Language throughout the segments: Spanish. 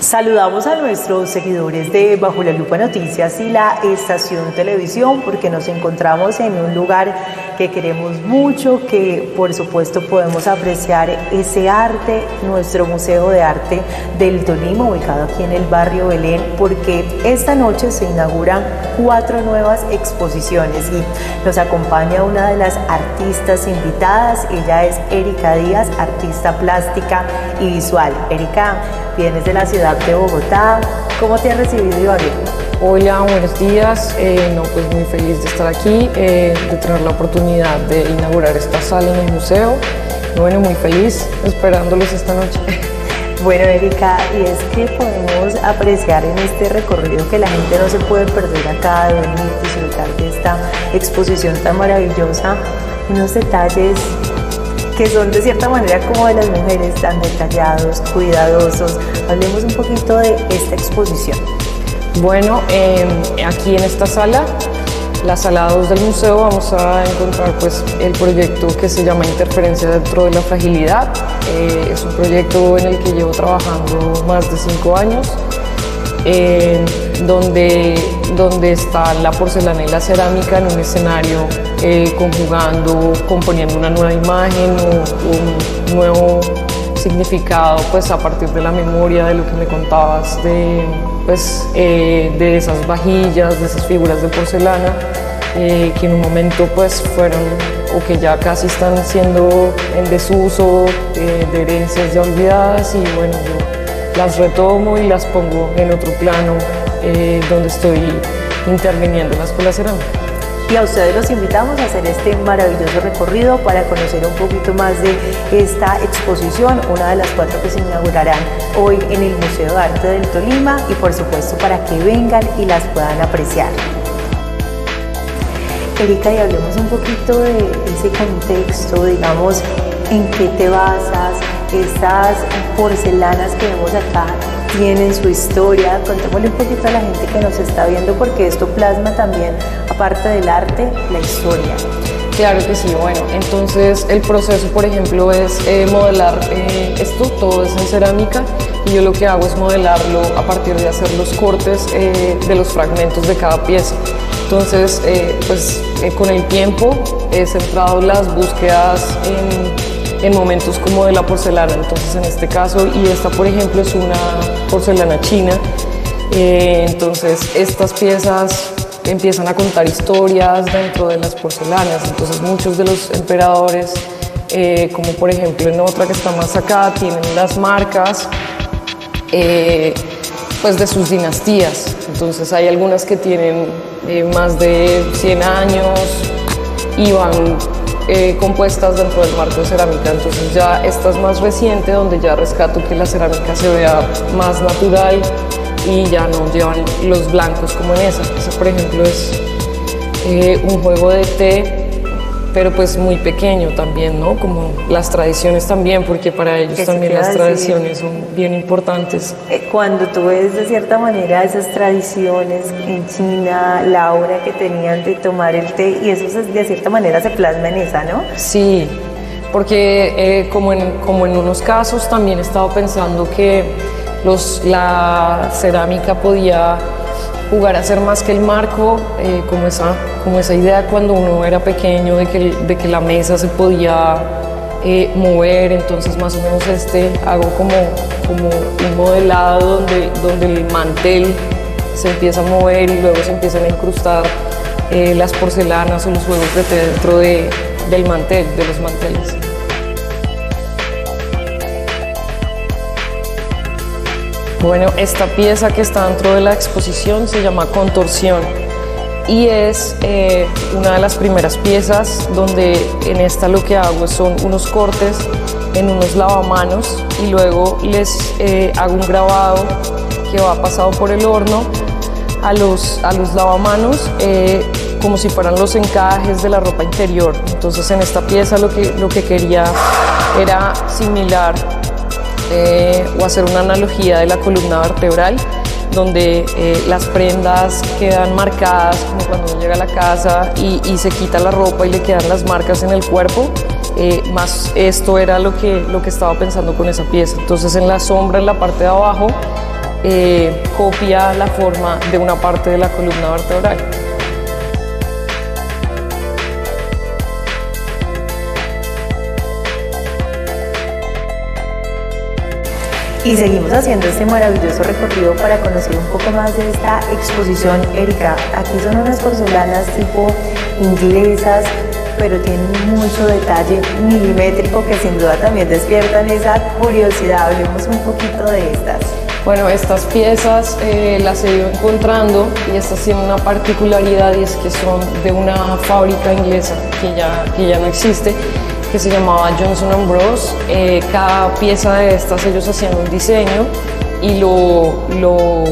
Saludamos a nuestros seguidores de Bajo la Lupa Noticias y la Estación Televisión porque nos encontramos en un lugar que queremos mucho, que por supuesto podemos apreciar ese arte, nuestro Museo de Arte del Tolima, ubicado aquí en el barrio Belén, porque esta noche se inauguran 4 nuevas exposiciones y nos acompaña una de las artistas invitadas. Ella es Erika Díaz, artista plástica y visual. Erika, vienes de la ciudad de Bogotá. ¿Cómo te has recibido, Ibagué? Hola, buenos días. Pues muy feliz de estar aquí, de tener la oportunidad de inaugurar esta sala en el museo. Bueno, muy feliz, esperándolos esta noche. Bueno, Erika, y es que podemos apreciar en este recorrido que la gente no se puede perder acá, de venir, disfrutar de esta exposición tan maravillosa, unos detalles que son de cierta manera como de las mujeres, tan detallados, cuidadosos. Hablemos un poquito de esta exposición. Bueno, aquí en esta sala, la sala 2 del museo, vamos a encontrar pues el proyecto que se llama Interferencia dentro de la fragilidad. Es un proyecto en el que llevo trabajando más de 5 años, donde está la porcelana y la cerámica en un escenario conjugando, componiendo una nueva imagen o un nuevo significado pues a partir de la memoria de lo que me contabas de esas vajillas, de esas figuras de porcelana que en un momento pues fueron o que ya casi están siendo en desuso, de herencias ya olvidadas, y bueno, yo las retomo y las pongo en otro plano donde estoy interviniendo con la cerámica. Y a ustedes los invitamos a hacer este maravilloso recorrido para conocer un poquito más de esta exposición, una de las 4 que se inaugurarán hoy en el Museo de Arte del Tolima, y por supuesto para que vengan y las puedan apreciar. Erika, y hablemos un poquito de ese contexto, digamos, en qué te basas. Estas porcelanas que vemos acá tienen su historia. Contémosle un poquito a la gente que nos está viendo, porque esto plasma también, aparte del arte, la historia. Claro que sí. Bueno, entonces el proceso, por ejemplo, es modelar esto, todo es en cerámica, y yo lo que hago es modelarlo a partir de hacer los cortes de los fragmentos de cada pieza. Entonces, con el tiempo he centrado las búsquedas en momentos como de la porcelana. Entonces, en este caso, y esta por ejemplo es una porcelana china, entonces estas piezas empiezan a contar historias dentro de las porcelanas. Entonces muchos de los emperadores, como por ejemplo en otra que está más acá, tienen las marcas pues de sus dinastías. Entonces hay algunas que tienen más de 100 años y van compuestas dentro del marco de cerámica. Entonces ya esta es más reciente, donde ya rescato que la cerámica se vea más natural y ya no llevan los blancos como en esa. Esa por ejemplo es un juego de té, pero pues muy pequeño también, ¿no? Como las tradiciones también, porque para ellos también las tradiciones son bien importantes. Cuando tú ves de cierta manera esas tradiciones en China, la hora que tenían de tomar el té, y eso de cierta manera se plasma en esa, ¿no? Sí, porque como en unos casos también he estado pensando que la cerámica podía jugar a ser más que el marco, como esa idea cuando uno era pequeño de que la mesa se podía mover. Entonces más o menos hago como un modelado donde el mantel se empieza a mover y luego se empiezan a incrustar las porcelanas o los juegos de té dentro del mantel, de los manteles. Bueno, esta pieza que está dentro de la exposición se llama Contorsión y es una de las primeras piezas donde en esta lo que hago son unos cortes en unos lavamanos y luego les hago un grabado que va pasado por el horno a los lavamanos como si fueran los encajes de la ropa interior. Entonces en esta pieza lo que quería era similar o hacer una analogía de la columna vertebral, donde las prendas quedan marcadas como cuando uno llega a la casa y se quita la ropa y le quedan las marcas en el cuerpo. Más esto era lo que estaba pensando con esa pieza. Entonces en la sombra, en la parte de abajo, copia la forma de una parte de la columna vertebral. Y seguimos haciendo este maravilloso recorrido para conocer un poco más de esta exposición. Erika, aquí son unas porcelanas tipo inglesas, pero tienen mucho detalle milimétrico que sin duda también despiertan esa curiosidad. Hablemos un poquito de estas. Bueno, estas piezas las he ido encontrando y estas tienen una particularidad, y es que son de una fábrica inglesa que ya no existe, que se llamaba Johnson & Bros. Cada pieza de estas ellos hacían un diseño y lo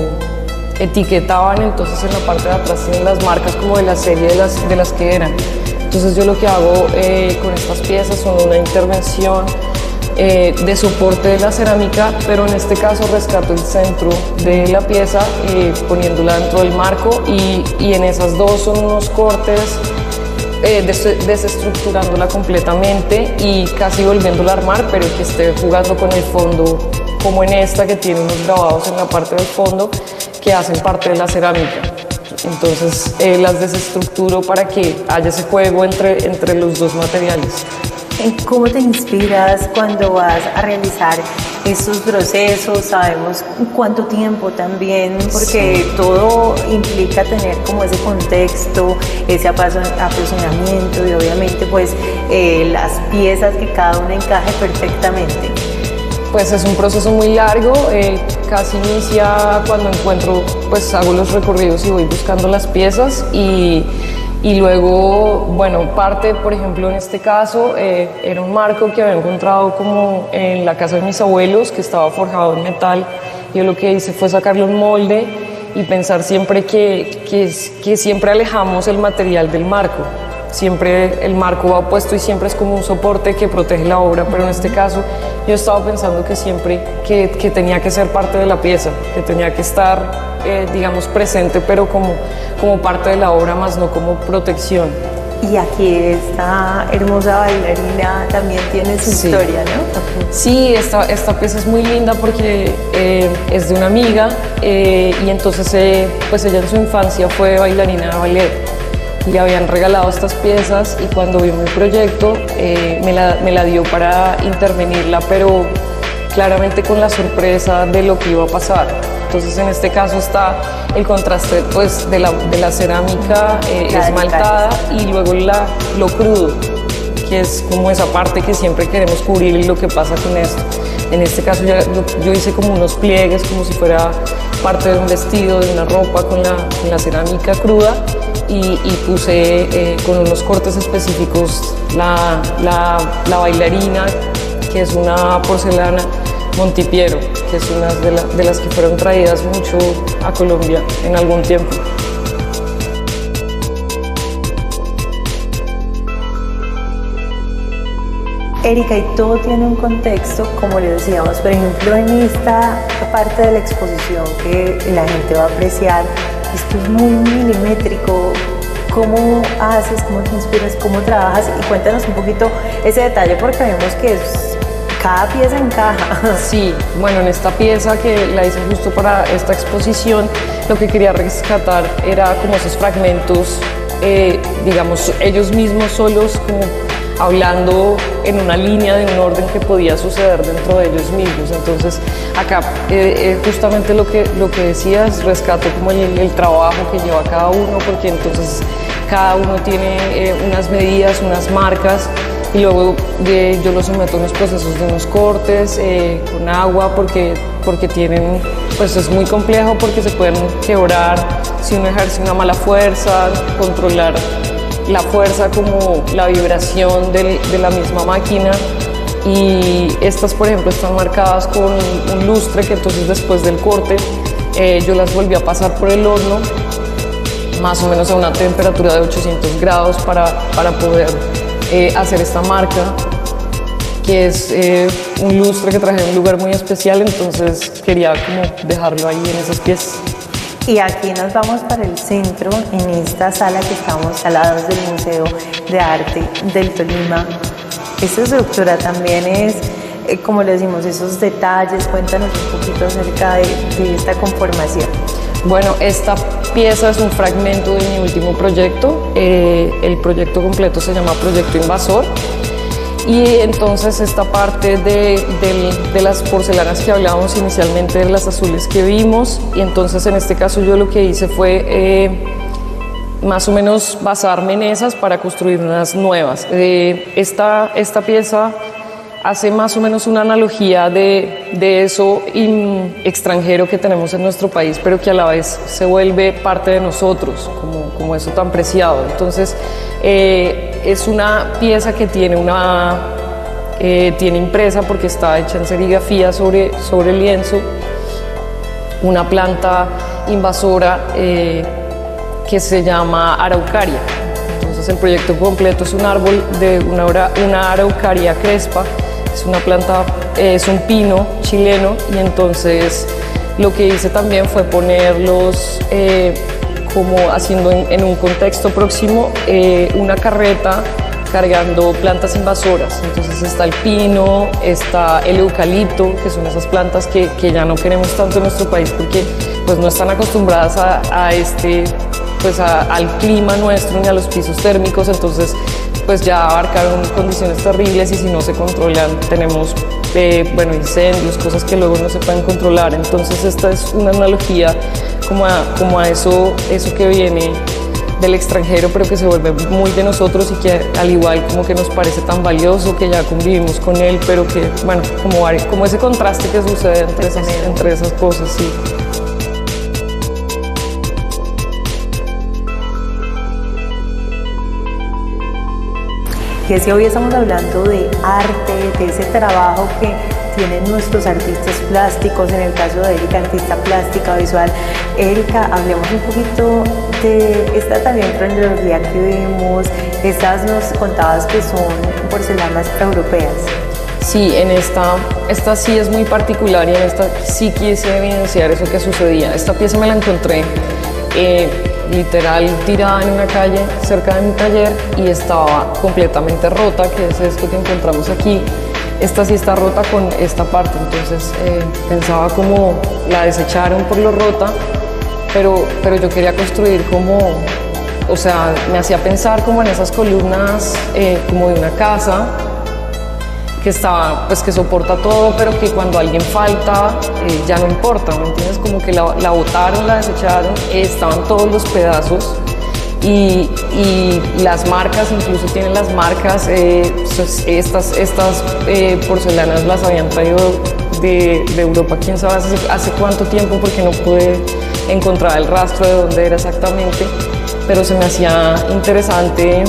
etiquetaban, entonces en la parte de atrás tienen las marcas como de la serie de las que eran. Entonces yo lo que hago con estas piezas son una intervención de soporte de la cerámica, pero en este caso rescato el centro de la pieza poniéndola dentro del marco, y en esas dos son unos cortes desestructurándola completamente y casi volviéndola a armar, pero que esté jugando con el fondo, como en esta que tiene unos grabados en la parte del fondo que hacen parte de la cerámica. Entonces las desestructuro para que haya ese juego entre los dos materiales. ¿Cómo te inspiras cuando vas a realizar estos procesos? Sabemos cuánto tiempo también, porque sí, todo implica tener como ese contexto, ese apasionamiento y obviamente pues las piezas que cada una encaje perfectamente. Pues es un proceso muy largo, casi inicia cuando pues hago los recorridos y voy buscando las piezas y luego, bueno, parte, por ejemplo, en este caso, era un marco que había encontrado como en la casa de mis abuelos, que estaba forjado en metal. Yo lo que hice fue sacarle un molde y pensar siempre que siempre alejamos el material del marco. Siempre el marco va puesto y siempre es como un soporte que protege la obra, pero en este caso yo estaba pensando que siempre que tenía que ser parte de la pieza, que tenía que estar, digamos, presente, pero como parte de la obra, más no como protección. Y aquí esta hermosa bailarina también tiene su historia, ¿no? Sí, esta pieza es muy linda porque es de una amiga y entonces pues ella en su infancia fue bailarina de ballet. Le habían regalado estas piezas y cuando vio mi proyecto me la dio para intervenirla, pero claramente con la sorpresa de lo que iba a pasar. Entonces en este caso está el contraste pues, de la cerámica esmaltada y luego lo crudo, que es como esa parte que siempre queremos cubrir y lo que pasa con esto. En este caso yo hice como unos pliegues, como si fuera parte de un vestido, de una ropa con la cerámica cruda. Y puse con unos cortes específicos la bailarina, que es una porcelana Montipiero, que es una de las que fueron traídas mucho a Colombia en algún tiempo. Erika, y todo tiene un contexto, como le decíamos, por ejemplo, en esta parte de la exposición que la gente va a apreciar. Esto es muy milimétrico. ¿Cómo haces, cómo te inspiras, cómo trabajas? Y cuéntanos un poquito ese detalle porque vemos que cada pieza encaja. Sí, bueno, en esta pieza que la hice justo para esta exposición, lo que quería rescatar era como esos fragmentos, digamos, ellos mismos solos, como hablando en una línea de un orden que podía suceder dentro de ellos mismos. Entonces acá justamente lo que decías, rescato como el trabajo que lleva cada uno, porque entonces cada uno tiene unas medidas, unas marcas, y luego yo los someto a unos procesos de unos cortes con agua porque tienen, pues es muy complejo porque se pueden quebrar si uno ejerce una mala fuerza, controlar la fuerza como la vibración de la misma máquina. Y estas, por ejemplo, están marcadas con un lustre que entonces después del corte yo las volví a pasar por el horno más o menos a una temperatura de 800 grados para poder hacer esta marca, que es un lustre que traje en un lugar muy especial, entonces quería como dejarlo ahí en esas piezas. Y aquí nos vamos para el centro, en esta sala que estamos al lado del Museo de Arte del Tolima. Esta estructura también es como le decimos, esos detalles. Cuéntanos un poquito acerca de esta conformación. Bueno, esta pieza es un fragmento de mi último proyecto. El proyecto completo se llama Proyecto Invasor. Y entonces esta parte de las porcelanas que hablábamos inicialmente, de las azules que vimos, y entonces en este caso yo lo que hice fue más o menos basarme en esas para construir unas nuevas. Esta pieza hace más o menos una analogía de eso extranjero que tenemos en nuestro país, pero que a la vez se vuelve parte de nosotros, como eso tan preciado. Entonces, es una pieza que tiene impresa, porque está hecha en serigrafía sobre lienzo, una planta invasora que se llama araucaria. Entonces, el proyecto completo es un árbol de una araucaria crespa. Es una planta, es un pino chileno, y entonces lo que hice también fue ponerlos como haciendo en un contexto próximo una carreta cargando plantas invasoras. Entonces está el pino, está el eucalipto, que son esas plantas que ya no queremos tanto en nuestro país porque pues no están acostumbradas al clima nuestro ni a los pisos térmicos. Entonces pues ya abarcaron condiciones terribles, y si no se controlan tenemos incendios, cosas que luego no se pueden controlar. Entonces esta es una analogía como a eso que viene del extranjero, pero que se vuelve muy de nosotros, y que al igual como que nos parece tan valioso, que ya convivimos con él, pero que bueno, como ese contraste que sucede entre esas cosas, sí. Y es que hoy estamos hablando de arte, de ese trabajo que tienen nuestros artistas plásticos, en el caso de Erika, artista plástica visual. Erika, hablemos un poquito de esta también cronología que vimos. Estas nos contabas que son porcelanas europeas. Sí, esta sí es muy particular, y en esta sí quise evidenciar eso que sucedía. Esta pieza me la encontré literal tirada en una calle cerca de mi taller, y estaba completamente rota, que es esto que encontramos aquí. Esta sí está rota con esta parte, entonces pensaba como la desecharon por lo rota, pero yo quería construir me hacía pensar como en esas columnas como de una casa que que soporta todo, pero que cuando alguien falta ya no importa, ¿me entiendes? Como que la botaron, la desecharon, estaban todos los pedazos, y las marcas, incluso tienen las marcas. Estas porcelanas las habían traído de Europa, quién sabe hace cuánto tiempo, porque no pude encontrar el rastro de dónde era exactamente, pero se me hacía interesante,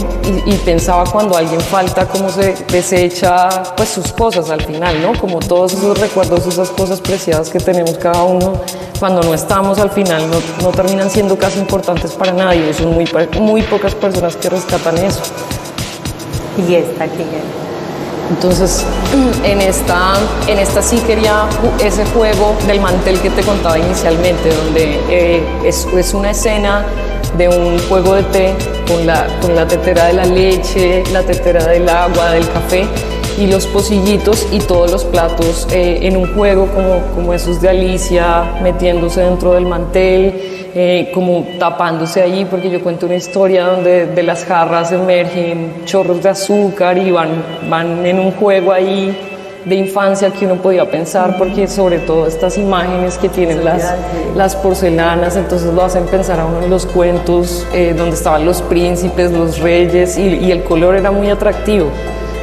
y pensaba cuando alguien falta cómo se desecha pues sus cosas al final, ¿no? Como todos esos recuerdos, esas cosas preciadas que tenemos cada uno, cuando no estamos al final no terminan siendo casi importantes para nadie. Son muy pocas personas que rescatan eso. ¿Y esta quién es? Entonces, en esta sí quería ese juego del mantel que te contaba inicialmente, donde es una escena de un juego de té con la tetera de la leche, la tetera del agua, del café, y los pocillitos y todos los platos en un juego como esos de Alicia, metiéndose dentro del mantel, como tapándose allí, porque yo cuento una historia donde de las jarras emergen chorros de azúcar y van en un juego ahí de infancia que uno podía pensar, porque sobre todo estas imágenes que tienen las porcelanas, entonces lo hacen pensar a uno en los cuentos donde estaban los príncipes, los reyes, y el color era muy atractivo.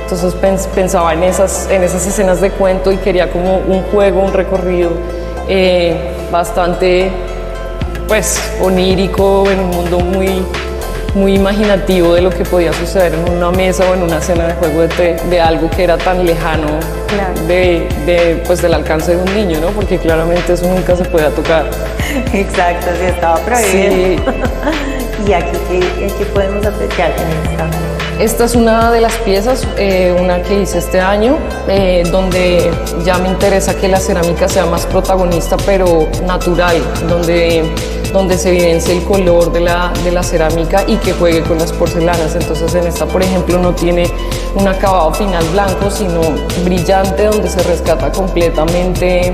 Entonces pensaba en esas escenas de cuento, y quería como un juego, un recorrido bastante pues onírico, en un mundo muy imaginativo de lo que podía suceder en una mesa o en una cena de juego de té, de algo que era tan lejano, claro, del alcance de un niño, ¿no? Porque claramente eso nunca se podía tocar. Exacto, sí, estaba prohibido. Sí. ¿Y aquí qué podemos apreciar en esta? Esta es una de las piezas, una que hice este año, donde ya me interesa que la cerámica sea más protagonista, pero natural, donde se evidencia el color de la cerámica y que juegue con las porcelanas. Entonces en esta, por ejemplo, no tiene un acabado final blanco, sino brillante, donde se rescata completamente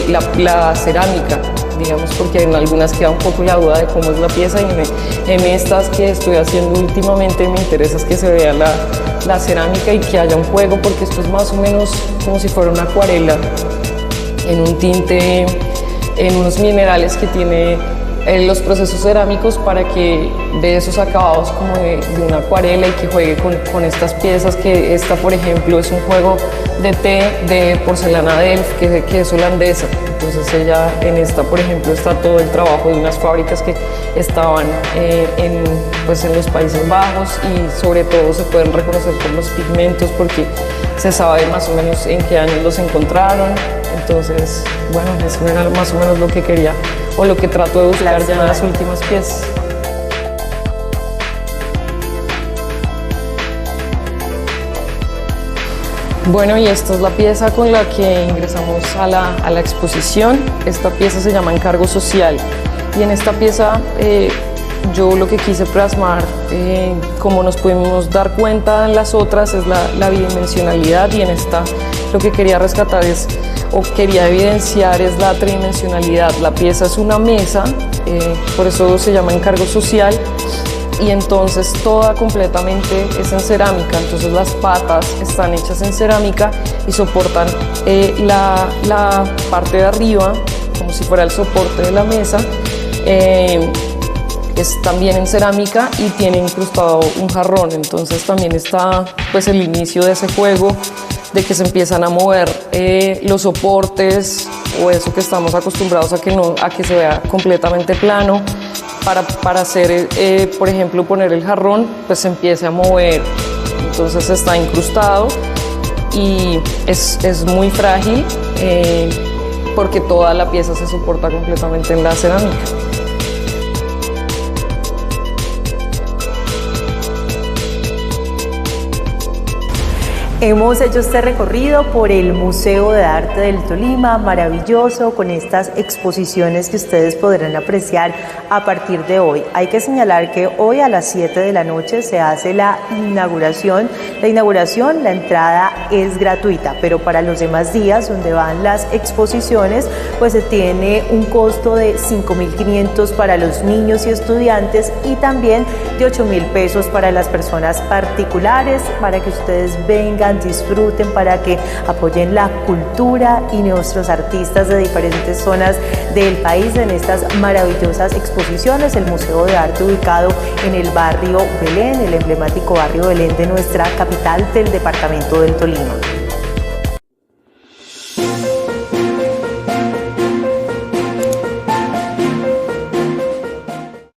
la cerámica, digamos, porque en algunas queda un poco la duda de cómo es la pieza, y en estas que estoy haciendo últimamente me interesa es que se vea la cerámica y que haya un juego, porque esto es más o menos como si fuera una acuarela en un tinte, en unos minerales que tiene los procesos cerámicos, para que dé esos acabados como de una acuarela y que juegue con estas piezas. Que esta, por ejemplo, es un juego de té de porcelana Delft, que es holandesa. Entonces ella, en esta, por ejemplo, está todo el trabajo de unas fábricas que estaban en los Países Bajos, y sobre todo se pueden reconocer por los pigmentos, porque se sabe más o menos en qué años los encontraron. Entonces, bueno, eso era más o menos lo que quería, o lo que trato de buscar ya en las últimas piezas. Bueno, y esta es la pieza con la que ingresamos a la exposición. Esta pieza se llama Encargo Social, y en esta pieza yo lo que quise plasmar, como nos pudimos dar cuenta en las otras, es la bidimensionalidad, y en esta lo que quería rescatar o quería evidenciar es la tridimensionalidad. La pieza es una mesa, por eso se llama Encargo Social, y entonces toda completamente es en cerámica. Entonces las patas están hechas en cerámica y soportan la parte de arriba, como si fuera el soporte de la mesa. Es también en cerámica y tiene incrustado un jarrón. Entonces también está pues el inicio de ese juego, de que se empiezan a mover los soportes, o eso que estamos acostumbrados a que se vea completamente plano. Para hacer, por ejemplo, poner el jarrón, pues se empiece a mover. Entonces está incrustado y es muy frágil, porque toda la pieza se soporta completamente en la cerámica. Hemos hecho este recorrido por el Museo de Arte del Tolima, maravilloso, con estas exposiciones que ustedes podrán apreciar a partir de hoy. Hay que señalar que hoy a las 7 de la noche se hace la inauguración. La entrada es gratuita, pero para los demás días donde van las exposiciones, pues se tiene un costo de 5.500 para los niños y estudiantes, y también de 8.000 pesos para las personas particulares, para que ustedes vengan, disfruten, para que apoyen la cultura y nuestros artistas de diferentes zonas del país en estas maravillosas exposiciones. El Museo de Arte, ubicado en el barrio Belén, el emblemático barrio Belén de nuestra capital del departamento del Tolima.